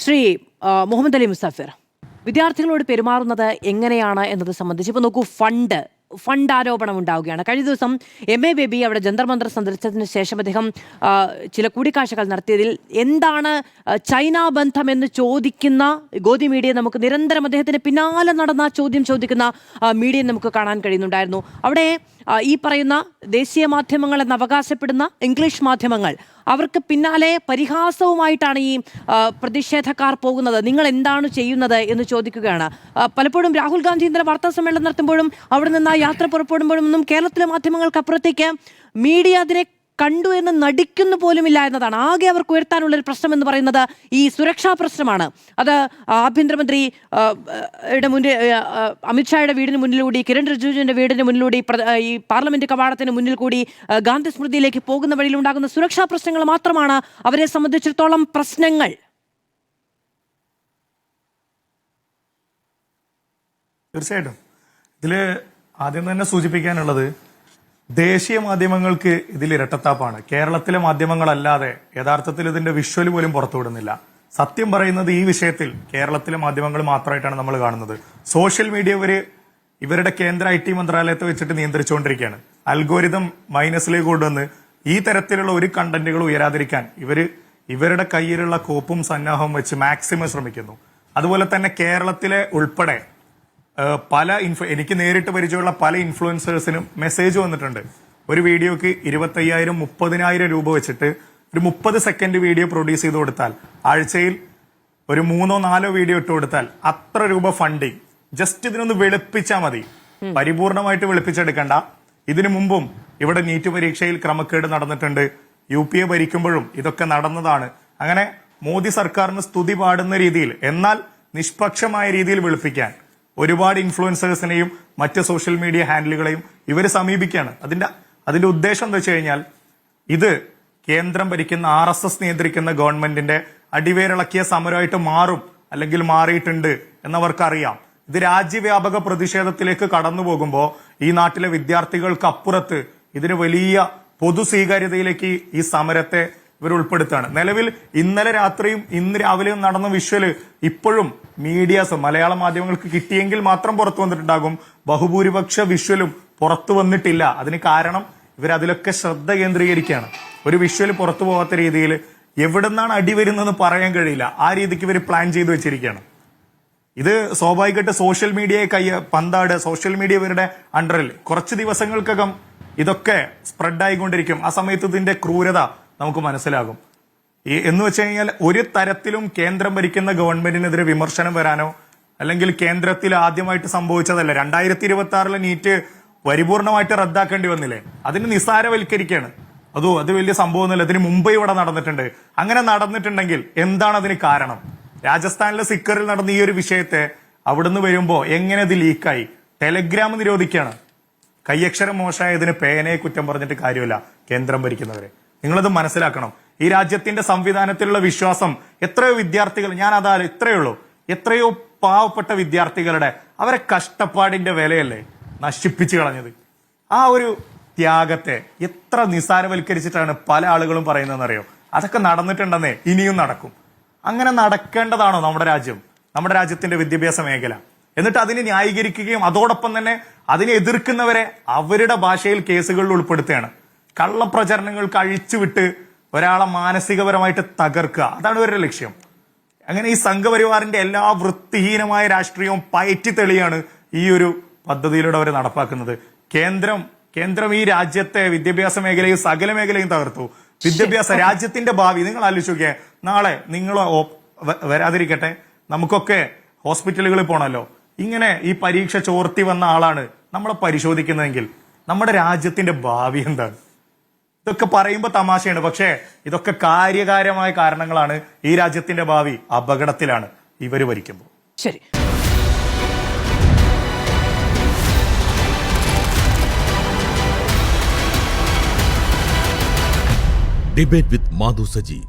ശ്രീ മുഹമ്മദ് അലി മുസാഫിർ, വിദ്യാർത്ഥികളോട് പെരുമാറുന്നത് എങ്ങനെയാണ് എന്നത് സംബന്ധിച്ച് ഇപ്പോൾ നോക്കൂ, ഫണ്ട് ആരോപണം ഉണ്ടാവുകയാണ്. കഴിഞ്ഞ ദിവസം MA ബേബി അവിടെ ജന്തർ മന്ദർ സന്ദർശിച്ചതിന് ശേഷം അദ്ദേഹം ചില കൂടിക്കാഴ്ചകൾ നടത്തിയതിൽ എന്താണ് ചൈന ബന്ധം എന്ന് ചോദിക്കുന്ന ഗോദി മീഡിയ നമുക്ക് നിരന്തരം അദ്ദേഹത്തിന് പിന്നാലെ നടന്ന ചോദ്യം ചോദിക്കുന്ന മീഡിയ നമുക്ക് കാണാൻ കഴിയുന്നുണ്ടായിരുന്നു. അവിടെ ഈ പറയുന്ന ദേശീയ മാധ്യമങ്ങൾ എന്ന് അവകാശപ്പെടുന്ന ഇംഗ്ലീഷ് മാധ്യമങ്ങൾ അവർക്ക് പിന്നാലെ പരിഹാസവുമായിട്ടാണ് ഈ പ്രതിഷേധക്കാർ പോകുന്നത്. നിങ്ങൾ എന്താണ് ചെയ്യുന്നത് എന്ന് ചോദിക്കുകയാണ്. പലപ്പോഴും രാഹുൽ ഗാന്ധി ഇന്നലെ വാർത്താ സമ്മേളനം നടത്തുമ്പോഴും അവിടെ നിന്ന് യാത്ര പുറപ്പെടുമ്പോഴും ഒന്നും കേരളത്തിലെ മാധ്യമങ്ങൾക്ക് അപ്പുറത്തേക്ക് മീഡിയ അതിനെ കണ്ടു എന്ന് നടിക്കുന്നു പോലുമില്ല എന്നതാണ് ആകെ അവർക്ക് ഉയർത്താനുള്ള ഒരു പ്രശ്നം എന്ന് പറയുന്നത് ഈ സുരക്ഷാ പ്രശ്നമാണ്. അത് ആഭ്യന്തരമന്ത്രി മുന്നിൽ, അമിത്ഷായുടെ വീടിന് മുന്നിലൂടി, കിരൺ റിജിജുവിന്റെ വീടിന് മുന്നിലൂടി, ഈ പാർലമെന്റ് കവാടത്തിന് മുന്നിൽ കൂടി ഗാന്ധി സ്മൃതിയിലേക്ക് പോകുന്ന വഴിയിൽ ഉണ്ടാകുന്ന സുരക്ഷാ പ്രശ്നങ്ങൾ മാത്രമാണ് അവരെ സംബന്ധിച്ചിടത്തോളം പ്രശ്നങ്ങൾ. തീർച്ചയായിട്ടും ഇതില് ആദ്യം തന്നെ സൂചിപ്പിക്കാനുള്ളത്, ദേശീയ മാധ്യമങ്ങൾക്ക് ഇതിൽ ഇരട്ടത്താപ്പാണ്. കേരളത്തിലെ മാധ്യമങ്ങളല്ലാതെ യഥാർത്ഥത്തിൽ ഇതിന്റെ വിഷ്വൽ പോലും പുറത്തുവിടുന്നില്ല. സത്യം പറയുന്നത്, ഈ വിഷയത്തിൽ കേരളത്തിലെ മാധ്യമങ്ങൾ മാത്രമായിട്ടാണ് നമ്മൾ കാണുന്നത്. സോഷ്യൽ മീഡിയ ഇവരുടെ കേന്ദ്ര IT മന്ത്രാലയത്തെ വെച്ചിട്ട് നിയന്ത്രിച്ചുകൊണ്ടിരിക്കുകയാണ്. അൽഗോരിതം മൈനസിലേക്ക് കൊണ്ടുവന്ന് ഈ തരത്തിലുള്ള ഒരു കണ്ടന്റുകൾ ഉയരാതിരിക്കാൻ ഇവരുടെ കയ്യിലുള്ള കോപ്പും സന്നാഹവും വെച്ച് മാക്സിമം ശ്രമിക്കുന്നു. അതുപോലെ തന്നെ കേരളത്തിലെ ഉൾപ്പെടെ എനിക്ക് നേരിട്ട് പരിചയമുള്ള പല ഇൻഫ്ലുവൻസേഴ്സിനും മെസ്സേജ് വന്നിട്ടുണ്ട്. ഒരു വീഡിയോക്ക് 25,000-30,000 രൂപ വെച്ചിട്ട് ഒരു 30 സെക്കൻഡ് വീഡിയോ പ്രൊഡ്യൂസ് ചെയ്ത് കൊടുത്താൽ, ആഴ്ചയിൽ ഒരു 3-4 വീഡിയോ ഇട്ട് കൊടുത്താൽ അത്ര രൂപ ഫണ്ടിങ്. ജസ്റ്റ് ഇതിനൊന്ന് വെളുപ്പിച്ചാൽ മതി, പരിപൂർണമായിട്ട് വെളുപ്പിച്ചെടുക്കണ്ട. ഇതിനു മുമ്പും ഇവിടെ നീറ്റ് പരീക്ഷയിൽ ക്രമക്കേട് നടന്നിട്ടുണ്ട്. UPA ഭരിക്കുമ്പോഴും ഇതൊക്കെ നടന്നതാണ്. അങ്ങനെ മോദി സർക്കാരിന് സ്തുതി പാടുന്ന രീതിയിൽ, എന്നാൽ നിഷ്പക്ഷമായ രീതിയിൽ വെളുപ്പിക്കാൻ ഒരുപാട് ഇൻഫ്ലുവൻസേഴ്സിനെയും മറ്റ് സോഷ്യൽ മീഡിയ ഹാൻഡിലുകളെയും ഇവർ സമീപിക്കുകയാണ്. അതിന്റെ ഉദ്ദേശം എന്താ വെച്ച് കഴിഞ്ഞാൽ, ഇത് കേന്ദ്രം ഭരിക്കുന്ന RSS നിയന്ത്രിക്കുന്ന ഗവൺമെന്റിന്റെ അടിവേരിളക്കിയ സമരമായിട്ട് മാറും, അല്ലെങ്കിൽ മാറിയിട്ടുണ്ട് എന്നവർക്കറിയാം. ഇത് രാജ്യവ്യാപക പ്രതിഷേധത്തിലേക്ക് കടന്നു പോകുമ്പോൾ ഈ നാട്ടിലെ വിദ്യാർത്ഥികൾക്ക് അപ്പുറത്ത് ഇതിന് വലിയ പൊതു സ്വീകാര്യതയിലേക്ക് ഈ സമരത്തെ ഇവർ ഉൾപ്പെടുത്തുകയാണ്. നിലവിൽ ഇന്നലെ രാത്രിയും ഇന്ന് രാവിലെയും നടന്ന വിഷ്വല് ഇപ്പോഴും മീഡിയാസ്, മലയാള മാധ്യമങ്ങൾക്ക് കിട്ടിയെങ്കിൽ മാത്രം പുറത്തു വന്നിട്ടുണ്ടാകും. ബഹുഭൂരിപക്ഷ വിഷ്വലും പുറത്തു വന്നിട്ടില്ല. അതിന് കാരണം ഇവരതിലൊക്കെ ശ്രദ്ധ കേന്ദ്രീകരിക്കുകയാണ്. ഒരു വിഷ്വല് പുറത്തു പോകാത്ത രീതിയിൽ എവിടുന്നാണ് അടി വരുന്നതെന്ന് പറയാൻ കഴിയില്ല. ആ രീതിക്ക് ഇവർ പ്ലാൻ ചെയ്തു വെച്ചിരിക്കുകയാണ്. ഇത് സ്വാഭാവികമായിട്ട് സോഷ്യൽ മീഡിയയെ പന്താട്, സോഷ്യൽ മീഡിയ ഇവരുടെ അണ്ടറിൽ. കുറച്ച് ദിവസങ്ങൾക്കകം ഇതൊക്കെ സ്പ്രെഡ് ആയിക്കൊണ്ടിരിക്കും. ആ സമയത്ത് ഇതിന്റെ ക്രൂരത നമുക്ക് മനസ്സിലാകും. എന്ന് വെച്ച് കഴിഞ്ഞാൽ, ഒരു തരത്തിലും കേന്ദ്രം ഭരിക്കുന്ന ഗവൺമെന്റിനെതിരെ വിമർശനം വരാനോ, അല്ലെങ്കിൽ കേന്ദ്രത്തിൽ ആദ്യമായിട്ട് സംഭവിച്ചതല്ല, 2026 നീറ്റ് പരിപൂർണമായിട്ട് റദ്ദാക്കേണ്ടി വന്നില്ലേ, അതിന് നിസ്സാരവൽക്കരിക്കുകയാണ്. അത് വലിയ സംഭവമൊന്നുമില്ല, അതിന് മുമ്പ് ഇവിടെ നടന്നിട്ടുണ്ട്. അങ്ങനെ നടന്നിട്ടുണ്ടെങ്കിൽ എന്താണ് അതിന് കാരണം? രാജസ്ഥാനിലെ സിക്കറിൽ നടന്ന ഈ ഒരു വിഷയത്തെ അവിടുന്ന് വരുമ്പോ എങ്ങനെ ഇത് ലീക്കായി? ടെലഗ്രാം നിരോധിക്കുകയാണ്. കയ്യക്ഷരം മോശമായതിന് പേനയെ കുറ്റം പറഞ്ഞിട്ട് കാര്യമില്ല കേന്ദ്രം ഭരിക്കുന്നവരെ. നിങ്ങളത് മനസ്സിലാക്കണം. ഈ രാജ്യത്തിന്റെ സംവിധാനത്തിലുള്ള വിശ്വാസം എത്രയോ വിദ്യാർത്ഥികൾ, ഇത്രയേ ഉള്ളൂ, എത്രയോ പാവപ്പെട്ട വിദ്യാർത്ഥികളുടെ അവരെ കഷ്ടപ്പാടിന്റെ വിലയല്ലേ നശിപ്പിച്ചു കളഞ്ഞത്. ആ ഒരു ത്യാഗത്തെ എത്ര നിസ്സാരവൽക്കരിച്ചിട്ടാണ് പല ആളുകളും പറയുന്നതെന്നറിയോ? അതൊക്കെ നടന്നിട്ടുണ്ടെന്നേ, ഇനിയും നടക്കും. അങ്ങനെ നടക്കേണ്ടതാണോ നമ്മുടെ രാജ്യം, നമ്മുടെ രാജ്യത്തിന്റെ വിദ്യാഭ്യാസ മേഖല? എന്നിട്ട് അതിനെ ന്യായീകരിക്കുകയും അതോടൊപ്പം തന്നെ അതിനെ എതിർക്കുന്നവരെ അവരുടെ ഭാഷയിൽ കേസുകളിൽ ഉൾപ്പെടുത്തുകയാണ്. കള്ളപ്രചരണങ്ങൾക്ക് അഴിച്ചുവിട്ട് ഒരാളെ മാനസികപരമായിട്ട് തകർക്കുക, അതാണ് ഇവരുടെ ലക്ഷ്യം. അങ്ങനെ ഈ സംഘപരിവാറിന്റെ എല്ലാ വൃത്തിഹീനമായ രാഷ്ട്രീയവും പയറ്റി തെളിയാണ് ഈ ഒരു പദ്ധതിയിലൂടെ അവർ നടപ്പാക്കുന്നത്. കേന്ദ്രം ഈ രാജ്യത്തെ വിദ്യാഭ്യാസ മേഖലയും സകല മേഖലയും തകർത്തു. രാജ്യത്തിന്റെ ഭാവി നിങ്ങൾ ആലോചിച്ച് നോക്കിയേ. നാളെ നിങ്ങൾ വരാതിരിക്കട്ടെ, നമുക്കൊക്കെ ഹോസ്പിറ്റലുകളിൽ പോകണമല്ലോ. ഇങ്ങനെ ഈ പരീക്ഷ ചോർത്തി വന്ന ആളാണ് നമ്മളെ പരിശോധിക്കുന്നതെങ്കിൽ നമ്മുടെ രാജ്യത്തിന്റെ ഭാവി എന്താണ്? ഇതൊക്കെ പറയുമ്പോൾ തമാശയാണ്, പക്ഷേ ഇതൊക്കെ കാര്യകാര്യമായ കാരണങ്ങളാണ്. ഈ രാജ്യത്തിന്റെ ഭാവി അപകടത്തിലാണ് ഇവര് ഭരിക്കുമ്പോൾ. ശരി. ഡിബേറ്റ് വിത്ത് മാധു സജി.